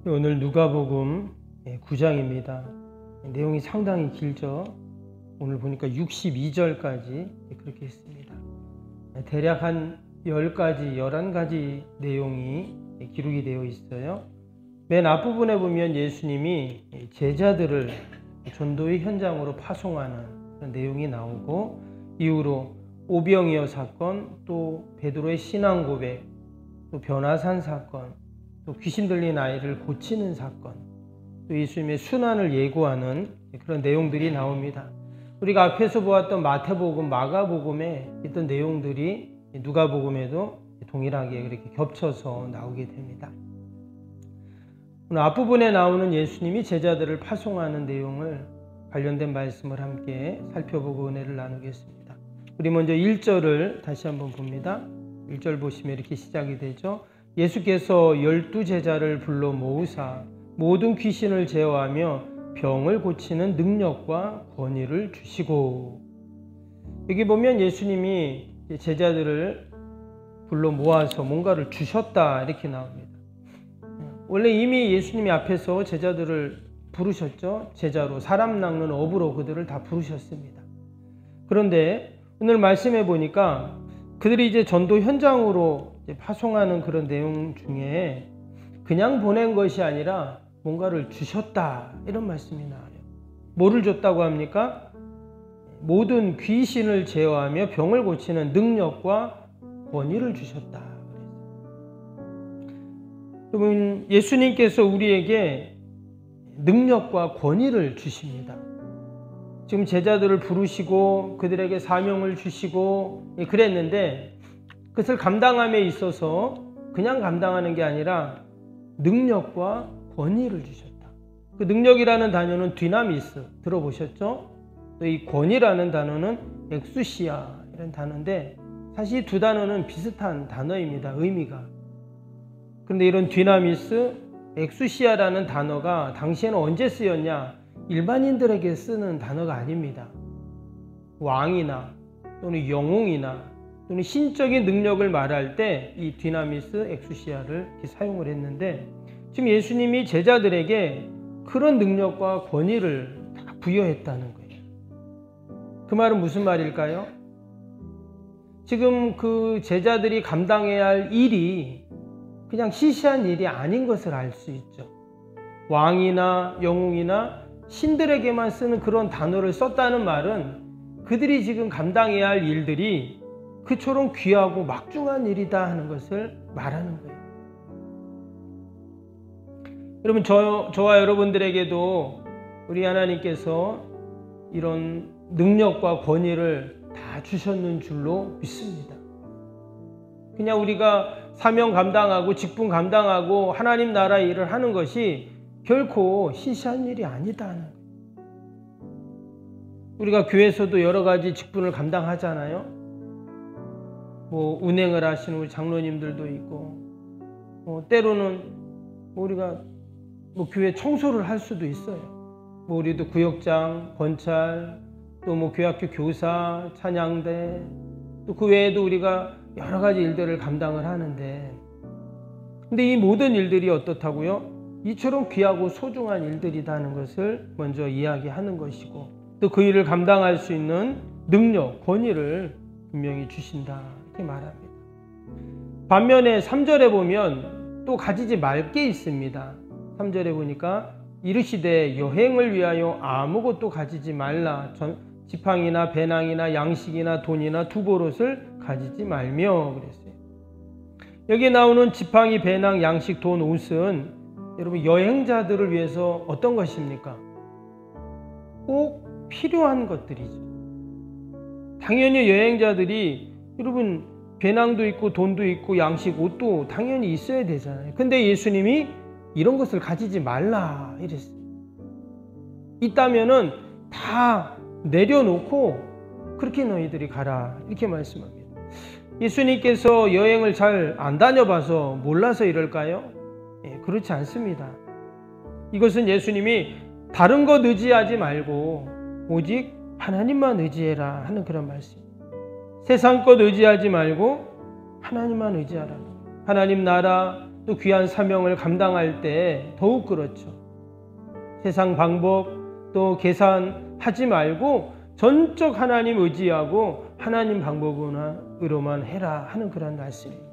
오늘 누가복음 9장입니다. 내용이 상당히 길죠. 오늘 보니까 62절까지 그렇게 했습니다. 대략 한 10가지, 11가지 내용이 기록이 되어 있어요. 맨 앞부분에 보면 예수님이 제자들을 전도의 현장으로 파송하는 그런 내용이 나오고, 이후로 오병이어 사건, 또 베드로의 신앙 고백, 또 변화산 사건, 또 귀신 들린 아이를 고치는 사건, 또 예수님의 순환을 예고하는 그런 내용들이 나옵니다. 우리가 앞에서 보았던 마태복음, 마가복음에 있던 내용들이 누가복음에도 동일하게 그렇게 겹쳐서 나오게 됩니다. 오늘 앞부분에 나오는 예수님이 제자들을 파송하는 내용을 관련된 말씀을 함께 살펴보고 은혜를 나누겠습니다. 우리 먼저 1절을 다시 한번 봅니다. 1절 보시면 이렇게 시작이 되죠. 예수께서 12제자를 불러 모으사 모든 귀신을 제어하며 병을 고치는 능력과 권위를 주시고. 여기 보면 예수님이 제자들을 불러 모아서 뭔가를 주셨다 이렇게 나옵니다. 원래 이미 예수님이 앞에서 제자들을 부르셨죠. 제자로, 사람 낚는 업으로 그들을 다 부르셨습니다. 그런데 오늘 말씀해 보니까 그들이 이제 전도 현장으로 파송하는 그런 내용 중에 그냥 보낸 것이 아니라 뭔가를 주셨다 이런 말씀이 나와요. 뭐를 줬다고 합니까? 모든 귀신을 제어하며 병을 고치는 능력과 권위를 주셨다. 여러분, 예수님께서 우리에게 능력과 권위를 주십니다. 지금 제자들을 부르시고 그들에게 사명을 주시고 그랬는데, 그것을 감당함에 있어서 그냥 감당하는 게 아니라 능력과 권위를 주셨다. 그 능력이라는 단어는 디나미스 들어보셨죠? 또 이 권위라는 단어는 엑수시아 이런 단어인데, 사실 이 두 단어는 비슷한 단어입니다. 의미가. 그런데 이런 디나미스, 엑수시아라는 단어가 당시에는 언제 쓰였냐? 일반인들에게 쓰는 단어가 아닙니다. 왕이나 또는 영웅이나 또는 신적인 능력을 말할 때 이 디나미스, 엑수시아를 사용을 했는데, 지금 예수님이 제자들에게 그런 능력과 권위를 다 부여했다는 거예요. 그 말은 무슨 말일까요? 지금 그 제자들이 감당해야 할 일이 그냥 시시한 일이 아닌 것을 알 수 있죠. 왕이나 영웅이나 신들에게만 쓰는 그런 단어를 썼다는 말은 그들이 지금 감당해야 할 일들이 그처럼 귀하고 막중한 일이다 하는 것을 말하는 거예요. 여러분, 저와 여러분들에게도 우리 하나님께서 이런 능력과 권위를 다 주셨는 줄로 믿습니다. 그냥 우리가 사명 감당하고 직분 감당하고 하나님 나라 일을 하는 것이 결코 시시한 일이 아니다 하는 거예요. 우리가 교회에서도 여러 가지 직분을 감당하잖아요. 뭐 운행을 하시는 우리 장로님들도 있고, 때로는 우리가 교회 청소를 할 수도 있어요. 우리도 구역장, 권찰, 또 교회학교 교사, 찬양대, 또 그 외에도 우리가 여러 가지 일들을 감당을 하는데, 근데 이 모든 일들이 어떻다고요? 이처럼 귀하고 소중한 일들이다 하는 것을 먼저 이야기하는 것이고, 또 그 일을 감당할 수 있는 능력, 권위를 분명히 주신다 이렇게 말합니다. 반면에 3절에 보면 또 가지지 말 게 있습니다. 3절에 보니까 이르시되 여행을 위하여 아무것도 가지지 말라. 지팡이나 배낭이나 양식이나 돈이나 두보롯을 가지지 말며 그랬어요. 여기 나오는 지팡이, 배낭, 양식, 돈, 옷은 여러분 여행자들을 위해서 어떤 것입니까? 꼭 필요한 것들이죠. 당연히 여행자들이 여러분 배낭도 있고 돈도 있고 양식, 옷도 당연히 있어야 되잖아요. 근데 예수님이 이런 것을 가지지 말라 이랬어요. 있다면은 다 내려놓고 그렇게 너희들이 가라 이렇게 말씀합니다. 예수님께서 여행을 잘 안 다녀봐서 몰라서 이럴까요? 그렇지 않습니다. 이것은 예수님이 다른 것 의지하지 말고 오직 하나님만 의지해라 하는 그런 말씀. 세상 것 의지하지 말고 하나님만 의지하라. 하나님 나라, 또 귀한 사명을 감당할 때 더욱 그렇죠. 세상 방법 또 계산하지 말고 전적 하나님 의지하고 하나님 방법으로만 해라 하는 그런 말씀입니다.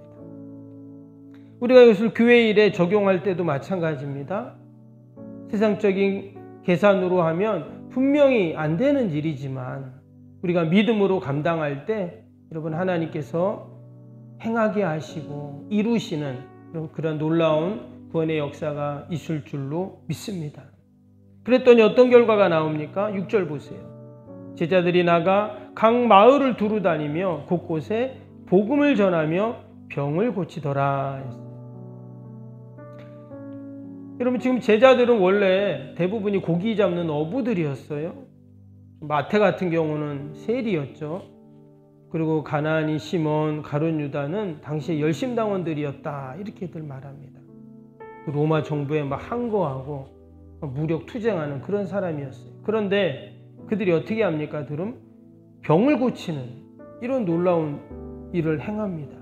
우리가 이것을 교회 일에 적용할 때도 마찬가지입니다. 세상적인 계산으로 하면 분명히 안 되는 일이지만 우리가 믿음으로 감당할 때 여러분 하나님께서 행하게 하시고 이루시는 그런 놀라운 구원의 역사가 있을 줄로 믿습니다. 그랬더니 어떤 결과가 나옵니까? 6절 보세요. 제자들이 나가 각 마을을 두루 다니며 곳곳에 복음을 전하며 병을 고치더라 했어요. 여러분 지금 제자들은 원래 대부분이 고기 잡는 어부들이었어요. 마태 같은 경우는 세리였죠. 그리고 가나니, 시몬, 가룟 유다는 당시에 열심당원들이었다 이렇게들 말합니다. 로마 정부에 막 항거하고 무력 투쟁하는 그런 사람이었어요. 그런데 그들이 어떻게 합니까? 그럼 병을 고치는 이런 놀라운 일을 행합니다.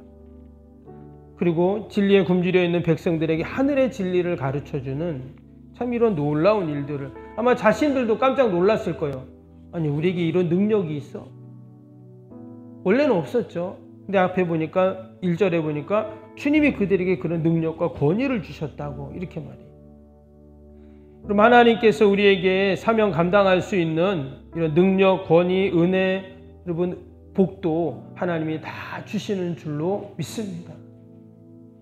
그리고 진리에 굶주려 있는 백성들에게 하늘의 진리를 가르쳐주는 참 이런 놀라운 일들을 아마 자신들도 깜짝 놀랐을 거예요. 아니 우리에게 이런 능력이 있어? 원래는 없었죠. 근데 앞에 보니까 1절에 보니까 주님이 그들에게 그런 능력과 권위를 주셨다고 이렇게 말해요. 그럼 하나님께서 우리에게 사명 감당할 수 있는 이런 능력, 권위, 은혜, 여러분 복도 하나님이 다 주시는 줄로 믿습니다.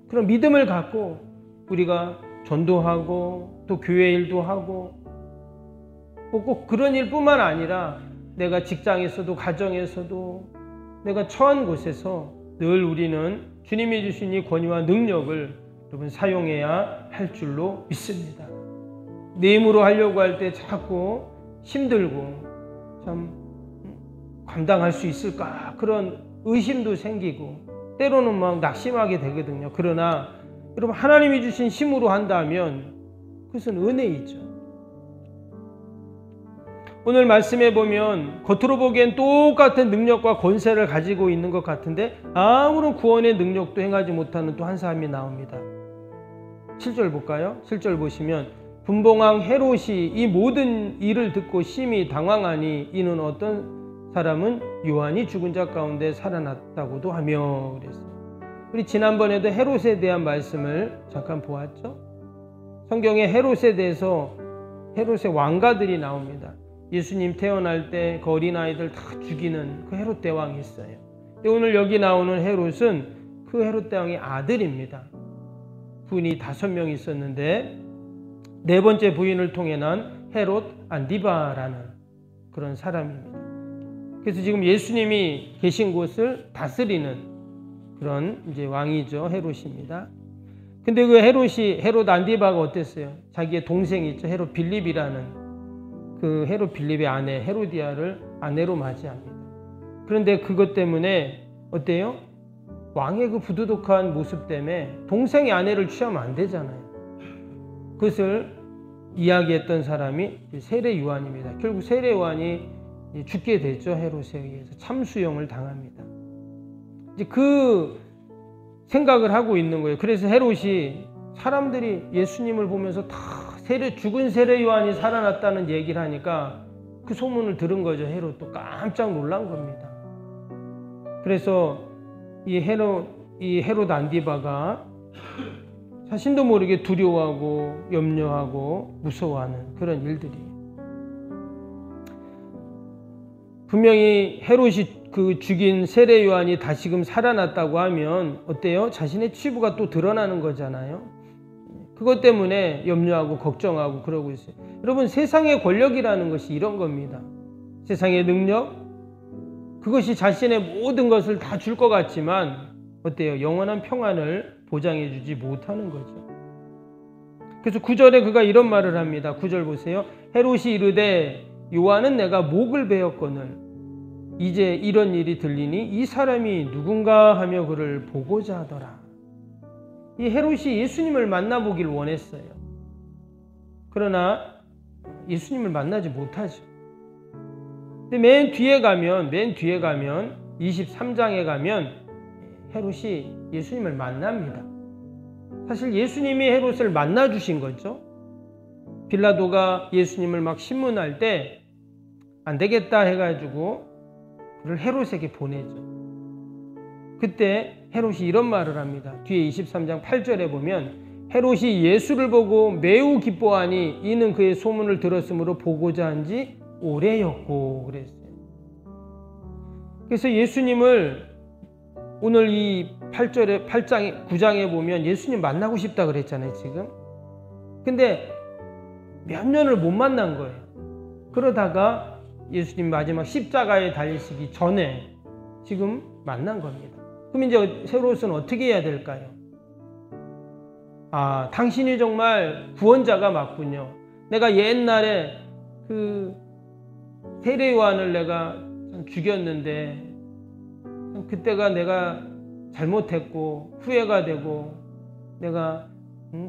그런 믿음을 갖고 우리가 전도하고 또 교회 일도 하고 꼭 그런 일뿐만 아니라 내가 직장에서도 가정에서도 내가 처한 곳에서 늘 우리는 주님이 주신 이 권위와 능력을 여러분 사용해야 할 줄로 믿습니다. 내 힘으로 하려고 할 때 자꾸 힘들고 참 감당할 수 있을까 그런 의심도 생기고 때로는 막 낙심하게 되거든요. 그러나 여러분 하나님이 주신 힘으로 한다면 그것은 은혜이죠. 오늘 말씀해 보면 겉으로 보기엔 똑같은 능력과 권세를 가지고 있는 것 같은데 아무런 구원의 능력도 행하지 못하는 또 한 사람이 나옵니다. 7절 볼까요? 7절 보시면 분봉왕 헤롯이 이 모든 일을 듣고 심히 당황하니 이는 어떤 사람은 요한이 죽은 자 가운데 살아났다고도 하며 그랬어요. 우리 지난번에도 헤롯에 대한 말씀을 잠깐 보았죠. 성경에 헤롯에 대해서 헤롯의 왕가들이 나옵니다. 예수님 태어날 때 그 어린아이들 다 죽이는 그 헤롯 대왕이 있어요. 근데 오늘 여기 나오는 헤롯은 그 헤롯 대왕의 아들입니다. 부인이 5명 있었는데 4번째 부인을 통해 난 헤롯 안디바라는 그런 사람입니다. 그래서 지금 예수님이 계신 곳을 다스리는 그런 이제 왕이죠. 헤롯입니다. 근데 그 헤롯 안디바가 어땠어요? 자기의 동생이 있죠. 헤롯 빌립이라는 그 헤롯 빌립의 아내 헤로디아를 아내로 맞이합니다. 그런데 그것 때문에 어때요? 왕의 그 부도덕한 모습 때문에 동생의 아내를 취하면 안 되잖아요. 그것을 이야기했던 사람이 세례 요한입니다. 결국 세례 요한이 죽게 되죠. 헤롯에 의해서 참수형을 당합니다. 이제 그 생각을 하고 있는 거예요. 그래서 헤롯이 사람들이 예수님을 보면서 다 죽은 세례 요한이 살아났다는 얘기를 하니까 그 소문을 들은 거죠. 헤롯도 깜짝 놀란 겁니다. 그래서 이 헤롯 안디바가 자신도 모르게 두려워하고 염려하고 무서워하는 그런 일들이 분명히 헤롯이 그 죽인 세례 요한이 다시금 살아났다고 하면 어때요? 자신의 치부가 또 드러나는 거잖아요. 그것 때문에 염려하고 걱정하고 그러고 있어요. 여러분 세상의 권력이라는 것이 이런 겁니다. 세상의 능력 그것이 자신의 모든 것을 다 줄 것 같지만 어때요? 영원한 평안을 보장해 주지 못하는 거죠. 그래서 9절에 그가 이런 말을 합니다. 9절 보세요. 헤롯이 이르되 요한은 내가 목을 베었거늘 이제 이런 일이 들리니 이 사람이 누군가 하며 그를 보고자 하더라. 이 헤롯이 예수님을 만나보길 원했어요. 그러나 예수님을 만나지 못하죠. 근데 맨 뒤에 가면 23장에 가면 헤롯이 예수님을 만납니다. 사실 예수님이 헤롯을 만나 주신 거죠. 빌라도가 예수님을 막 신문할 때 안 되겠다 해가지고 그를 헤롯에게 보내죠. 그때 헤롯이 이런 말을 합니다. 뒤에 23장 8절에 보면 헤롯이 예수를 보고 매우 기뻐하니 이는 그의 소문을 들었으므로 보고자 한지 오래였고 그랬어요. 그래서 예수님을 오늘 이 9장에 보면 예수님 만나고 싶다 그랬잖아요, 지금. 근데 몇 년을 못 만난 거예요. 그러다가 예수님 마지막 십자가에 달리시기 전에 지금 만난 겁니다. 그럼 이제 헤롯은 어떻게 해야 될까요? 아, 당신이 정말 구원자가 맞군요. 내가 옛날에 그 세례 요한을 내가 죽였는데 그때가 내가 잘못했고 후회가 되고 내가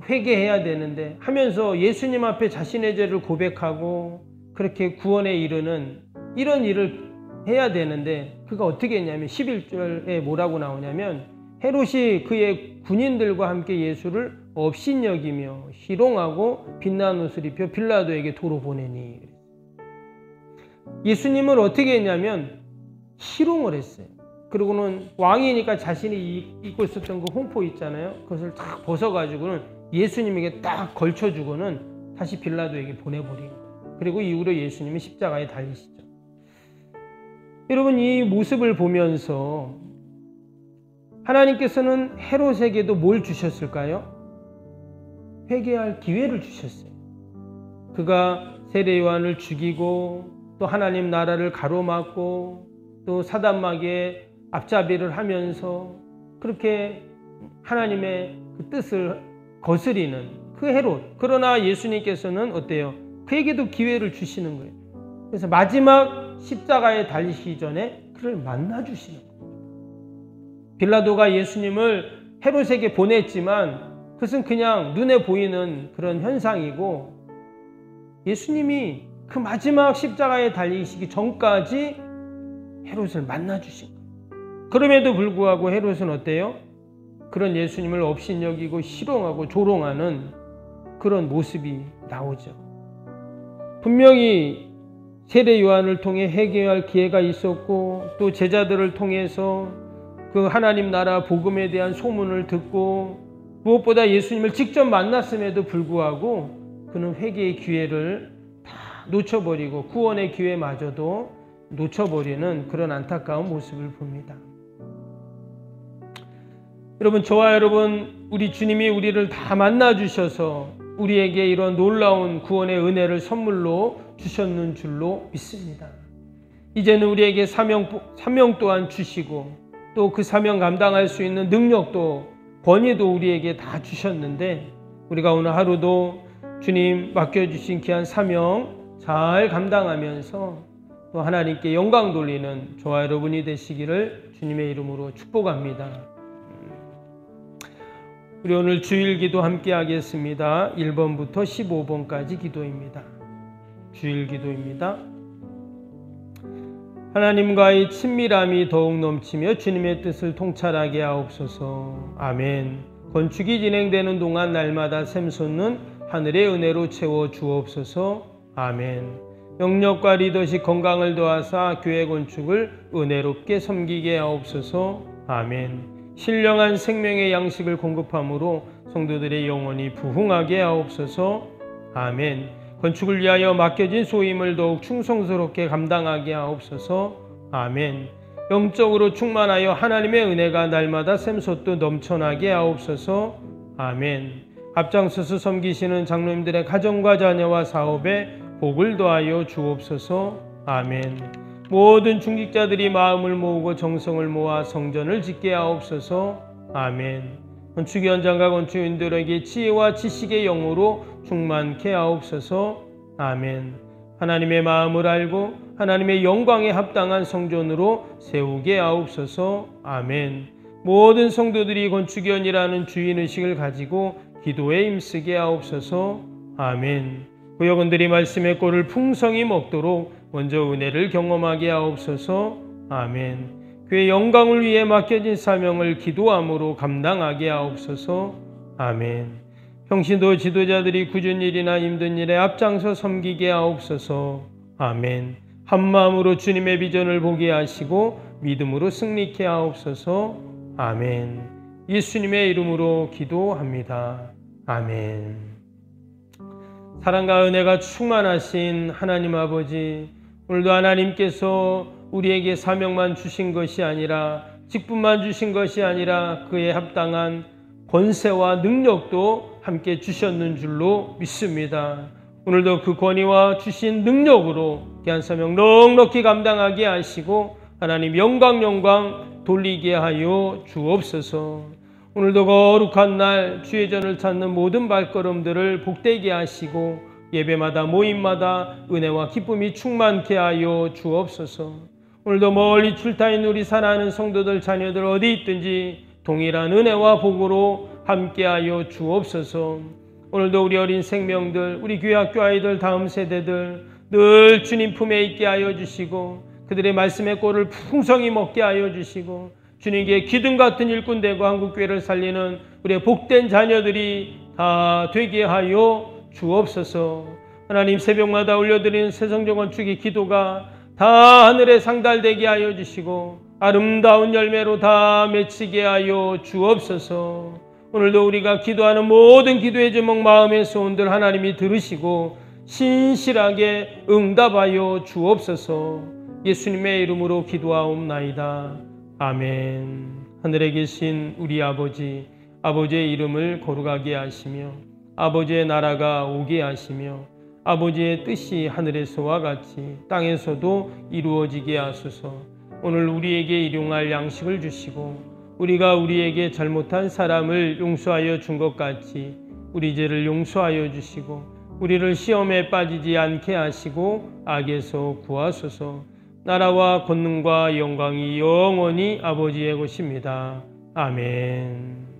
회개해야 되는데 하면서 예수님 앞에 자신의 죄를 고백하고 그렇게 구원에 이르는 이런 일을 해야 되는데 그가 어떻게 했냐면 11절에 뭐라고 나오냐면 헤롯이 그의 군인들과 함께 예수를 업신여기며 희롱하고 빛난 옷을 입혀 빌라도에게 도로 보내니 예수님을 어떻게 했냐면 희롱을 했어요. 그리고는 왕이니까 자신이 입고 있었던 그 홍포 있잖아요. 그것을 딱 벗어가지고는 예수님에게 딱 걸쳐주고는 다시 빌라도에게 보내버린 거예요. 그리고 이후로 예수님이 십자가에 달리시죠. 여러분, 이 모습을 보면서 하나님께서는 헤롯에게도 뭘 주셨을까요? 회개할 기회를 주셨어요. 그가 세례 요한을 죽이고 또 하나님 나라를 가로막고 또 사단마귀의 앞잡이를 하면서 그렇게 하나님의 그 뜻을 거스리는 그 헤롯. 그러나 예수님께서는 어때요? 그에게도 기회를 주시는 거예요. 그래서 마지막 십자가에 달리시기 전에 그를 만나 주시는 거예요. 빌라도가 예수님을 헤롯에게 보냈지만 그것은 그냥 눈에 보이는 그런 현상이고 예수님이 그 마지막 십자가에 달리시기 전까지 헤롯을 만나 주신 거예요. 그럼에도 불구하고 헤롯은 어때요? 그런 예수님을 업신여기고 희롱하고 조롱하는 그런 모습이 나오죠. 분명히 세례 요한을 통해 회개할 기회가 있었고 또 제자들을 통해서 그 하나님 나라 복음에 대한 소문을 듣고 무엇보다 예수님을 직접 만났음에도 불구하고 그는 회개의 기회를 다 놓쳐버리고 구원의 기회마저도 놓쳐버리는 그런 안타까운 모습을 봅니다. 여러분, 저와 여러분, 우리 주님이 우리를 다 만나주셔서 우리에게 이런 놀라운 구원의 은혜를 선물로 주셨는 줄로 믿습니다. 이제는 우리에게 사명 또한 주시고 또 그 사명 감당할 수 있는 능력도 권위도 우리에게 다 주셨는데 우리가 오늘 하루도 주님 맡겨주신 귀한 사명 잘 감당하면서 또 하나님께 영광 돌리는 저와 여러분이 되시기를 주님의 이름으로 축복합니다. 우리 오늘 주일기도 함께 하겠습니다. 1번부터 15번까지 기도입니다. 주일기도입니다. 하나님과의 친밀함이 더욱 넘치며 주님의 뜻을 통찰하게 하옵소서. 아멘. 건축이 진행되는 동안 날마다 샘솟는 하늘의 은혜로 채워 주옵소서. 아멘. 영역과 리더십 건강을 더하사 교회 건축을 은혜롭게 섬기게 하옵소서. 아멘. 신령한 생명의 양식을 공급함으로 성도들의 영혼이 부흥하게 하옵소서. 아멘. 건축을 위하여 맡겨진 소임을 더욱 충성스럽게 감당하게 하옵소서. 아멘. 영적으로 충만하여 하나님의 은혜가 날마다 샘솟듯 넘쳐나게 하옵소서. 아멘. 앞장서서 섬기시는 장로님들의 가정과 자녀와 사업에 복을 더하여 주옵소서. 아멘. 모든 중직자들이 마음을 모으고 정성을 모아 성전을 짓게 하옵소서. 아멘. 건축 현장과 건축인들에게 지혜와 지식의 영으로 충만케 하옵소서. 아멘. 하나님의 마음을 알고 하나님의 영광에 합당한 성전으로 세우게 하옵소서. 아멘. 모든 성도들이 건축위원이라는 주인의식을 가지고 기도에 힘쓰게 하옵소서. 아멘. 구역원들이 말씀의 꼴을 풍성히 먹도록 먼저 은혜를 경험하게 하옵소서. 아멘. 그의 영광을 위해 맡겨진 사명을 기도함으로 감당하게 하옵소서. 아멘. 평신도 지도자들이 굳은 일이나 힘든 일에 앞장서 섬기게 하옵소서. 아멘. 한마음으로 주님의 비전을 보게 하시고 믿음으로 승리케 하옵소서. 아멘. 예수님의 이름으로 기도합니다. 아멘. 사랑과 은혜가 충만하신 하나님 아버지, 오늘도 하나님께서 우리에게 사명만 주신 것이 아니라, 직분만 주신 것이 아니라 그에 합당한 권세와 능력도 함께 주셨는 줄로 믿습니다. 오늘도 그 권위와 주신 능력으로 귀한 사명 넉넉히 감당하게 하시고 하나님 영광 돌리게 하여 주옵소서. 오늘도 거룩한 날 주의 전을 찾는 모든 발걸음들을 복되게 하시고 예배마다 모임마다 은혜와 기쁨이 충만케 하여 주옵소서. 오늘도 멀리 출타인 우리 사랑하는 성도들 자녀들 어디 있든지 동일한 은혜와 복으로 함께하여 주옵소서. 오늘도 우리 어린 생명들, 우리 교회 학교 아이들, 다음 세대들 늘 주님 품에 있게 하여 주시고 그들의 말씀의 꼴을 풍성히 먹게 하여 주시고 주님께 기둥 같은 일꾼 되고 한국교회를 살리는 우리의 복된 자녀들이 다 되게 하여 주옵소서. 하나님, 새벽마다 올려드리는 새성전 건축의 기도가 다 하늘에 상달되게 하여 주시고 아름다운 열매로 다 맺히게 하여 주옵소서. 오늘도 우리가 기도하는 모든 기도의 제목, 마음의 소원들 하나님이 들으시고 신실하게 응답하여 주옵소서. 예수님의 이름으로 기도하옵나이다. 아멘. 하늘에 계신 우리 아버지, 아버지의 이름을 거룩하게 하시며 아버지의 나라가 오게 하시며 아버지의 뜻이 하늘에서와 같이 땅에서도 이루어지게 하소서. 오늘 우리에게 일용할 양식을 주시고 우리가 우리에게 잘못한 사람을 용서하여 준 것 같이 우리 죄를 용서하여 주시고 우리를 시험에 빠지지 않게 하시고 악에서 구하소서. 나라와 권능과 영광이 영원히 아버지의 것입니다. 아멘.